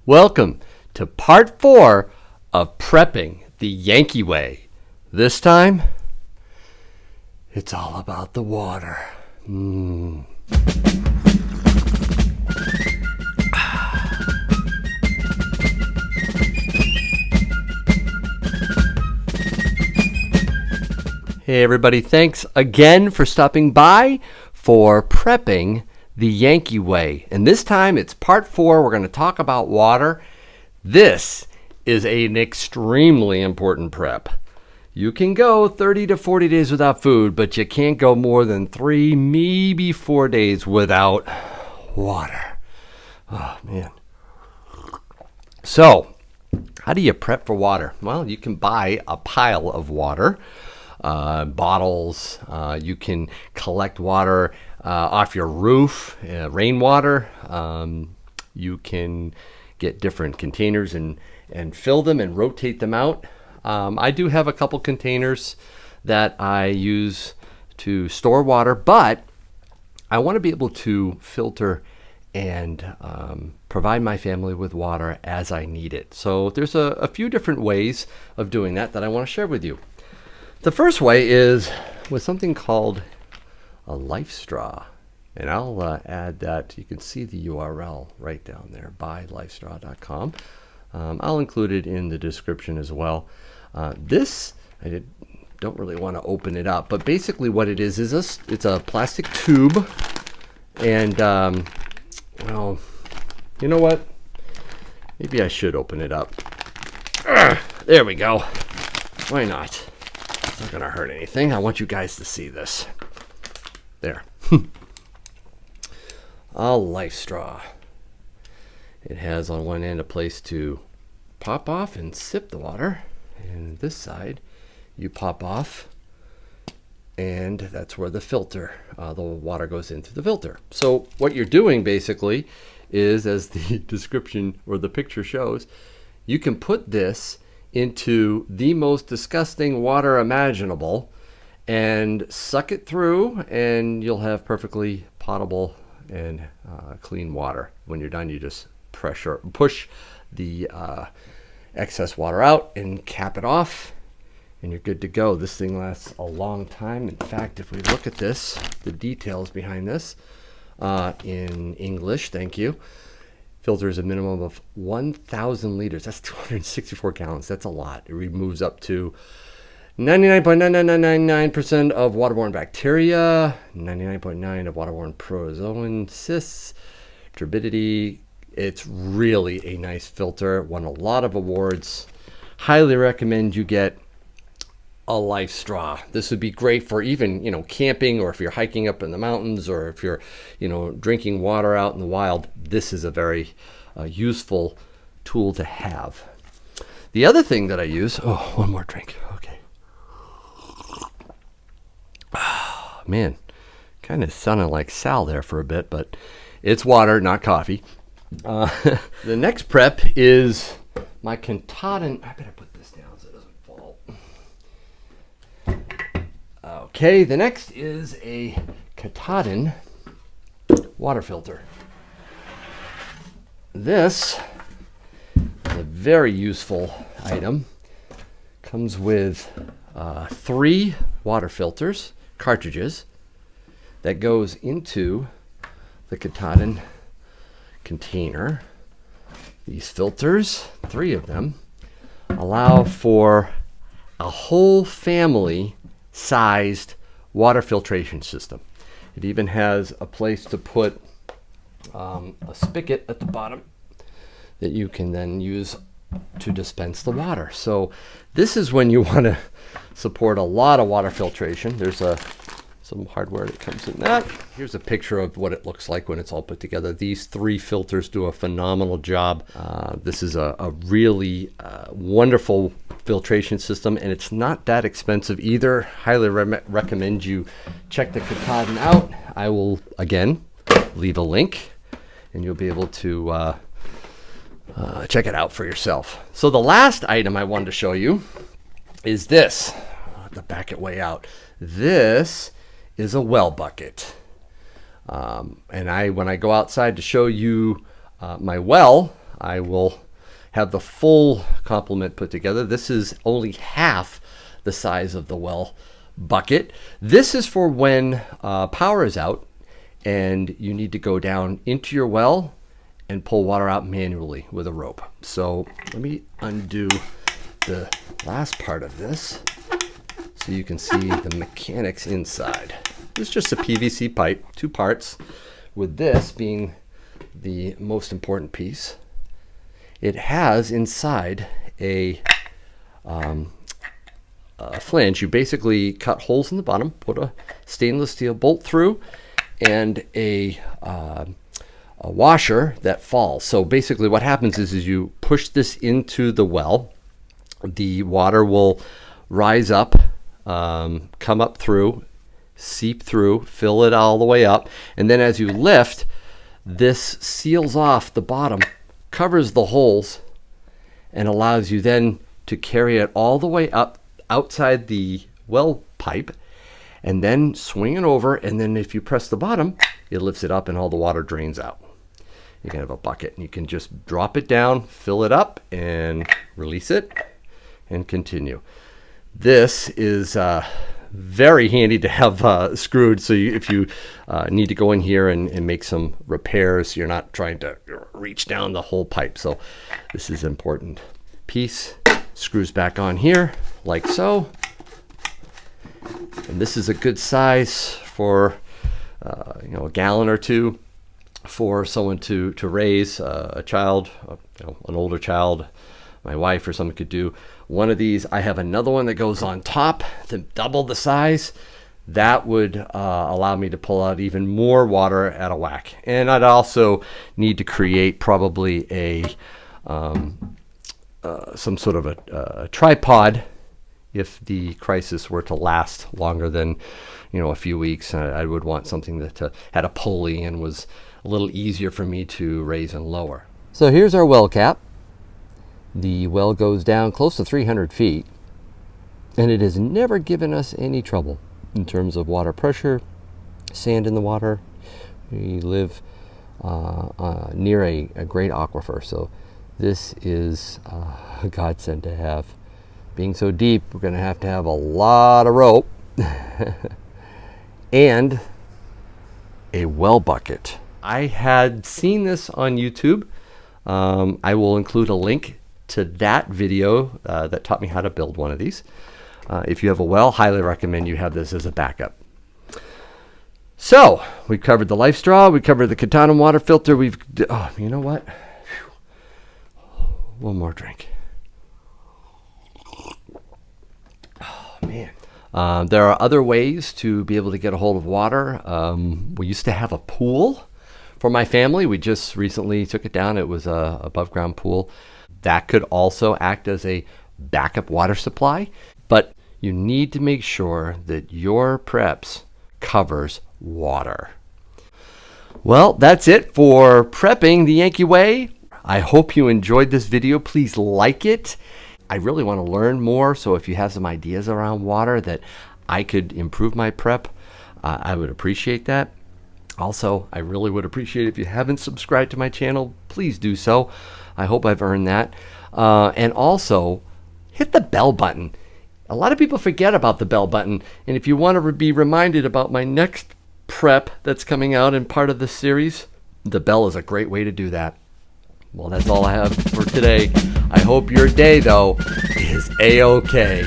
Welcome to part 4 of prepping the Yankee way. This time, it's all about the water. Hey everybody, thanks again for stopping by for prepping the Yankee way. And this time it's part 4. We're going to talk about water. This is an extremely important prep. You can go 30 to 40 days without food, but you can't go more than 3, maybe 4 days without water. Oh man. So, how do you prep for water? Well, you can buy a pile of water. Bottles. You can collect water off your roof, rainwater. You can get different containers and fill them and rotate them out. I do have a couple containers that I use to store water, but I want to be able to filter and provide my family with water as I need it. So there's a few different ways of doing that I want to share with you. The first way is with something called a life straw. And I'll add that. You can see the URL right down there, buylifestraw.com. I'll include it in the description as well. This, don't really want to open it up, but basically what it is it's a plastic tube. And, well, you know what? Maybe I should open it up. There we go. Why not? It's not going to hurt anything. I want you guys to see this. There. A life straw. It has on one end a place to pop off and sip the water. And this side, you pop off, and that's where the filter, the water goes into the filter. So what you're doing basically is, as the description or the picture shows, you can put this into the most disgusting water imaginable and suck it through, and you'll have perfectly potable and clean water. When you're done, you just push the excess water out and cap it off, and you're good to go. This thing lasts a long time. In fact, if we look at this, the details behind this in English, thank you. Filters a minimum of 1,000 liters. That's 264 gallons. That's a lot. It removes up to 99.9999% of waterborne bacteria, 99.9% of waterborne protozoan, cysts, turbidity. It's really a nice filter. Won a lot of awards. Highly recommend you get a life straw. This would be great for even, camping, or if you're hiking up in the mountains, or if you're, drinking water out in the wild. This is a very useful tool to have. The other thing that I use, one more drink. Okay. Oh, man, kind of sounded like Sal there for a bit, but it's water, not coffee. The next prep is my Katahdin. I better put this down so it doesn't fall. Okay, the next is a Katahdin water filter. This is a very useful item. Comes with 3 water filters, cartridges, that goes into the Katahdin container. These filters, 3 of them, allow for a whole family sized water filtration system. It even has a place to put a spigot at the bottom that you can then use to dispense the water. So this is when you want to support a lot of water filtration. There's some hardware that comes in that. Here's a picture of what it looks like when it's all put together. These 3 filters do a phenomenal job. This is a really wonderful filtration system, and it's not that expensive either. Highly recommend you check the Katahdin out. I will, again, leave a link, and you'll be able to check it out for yourself. So the last item I wanted to show you is this. To back it way out. This is a well bucket. And when I go outside to show you my well, I will have the full complement put together. This is only half the size of the well bucket. This is for when power is out and you need to go down into your well and pull water out manually with a rope. So let me undo the last part of this so you can see the mechanics inside. This is just a PVC pipe, 2 parts, with this being the most important piece. It has inside a flange. You basically cut holes in the bottom, put a stainless steel bolt through, and a washer that falls. So basically what happens is you push this into the well, the water will rise up, come up through, seep through, fill it all the way up, and then as you lift, this seals off the bottom, covers the holes, and allows you then to carry it all the way up outside the well pipe, and then swing it over, and then if you press the bottom, it lifts it up and all the water drains out. You can have a bucket and you can just drop it down, fill it up, and release it and continue. This is very handy to have screwed, so if you need to go in here and make some repairs, you're not trying to reach down the whole pipe. So this is an important piece. Screws back on here like so, and this is a good size for a gallon or 2 for someone to raise a child, an older child. My wife or someone could do one of these. I have another one that goes on top to double the size. That would allow me to pull out even more water at a whack. And I'd also need to create probably a some sort of a tripod if the crisis were to last longer than a few weeks. I would want something that had a pulley and was a little easier for me to raise and lower. So here's our well cap. The well goes down close to 300 feet, and it has never given us any trouble in terms of water pressure, sand in the water. We live near a great aquifer, so this is a godsend to have. Being so deep, we're going to have a lot of rope and a well bucket. I had seen this on YouTube. I will include a link to that video that taught me how to build one of these. If you have a well, highly recommend you have this as a backup. So we covered the life straw, we covered the Katahdin water filter. You know what? One more drink. Oh man. There are other ways to be able to get a hold of water. We used to have a pool for my family. We just recently took it down. It was a above ground pool. That could also act as a backup water supply, but you need to make sure that your preps covers water. Well, that's it for prepping the Yankee way. I hope you enjoyed this video. Please like it. I really want to learn more, so if you have some ideas around water that I could improve my prep, I would appreciate that. Also, I really would appreciate if you haven't subscribed to my channel, please do so. I hope I've earned that. And also, hit the bell button. A lot of people forget about the bell button, and if you want to be reminded about my next prep that's coming out in part of this series, the bell is a great way to do that. Well, that's all I have for today. I hope your day, though, is A-OK.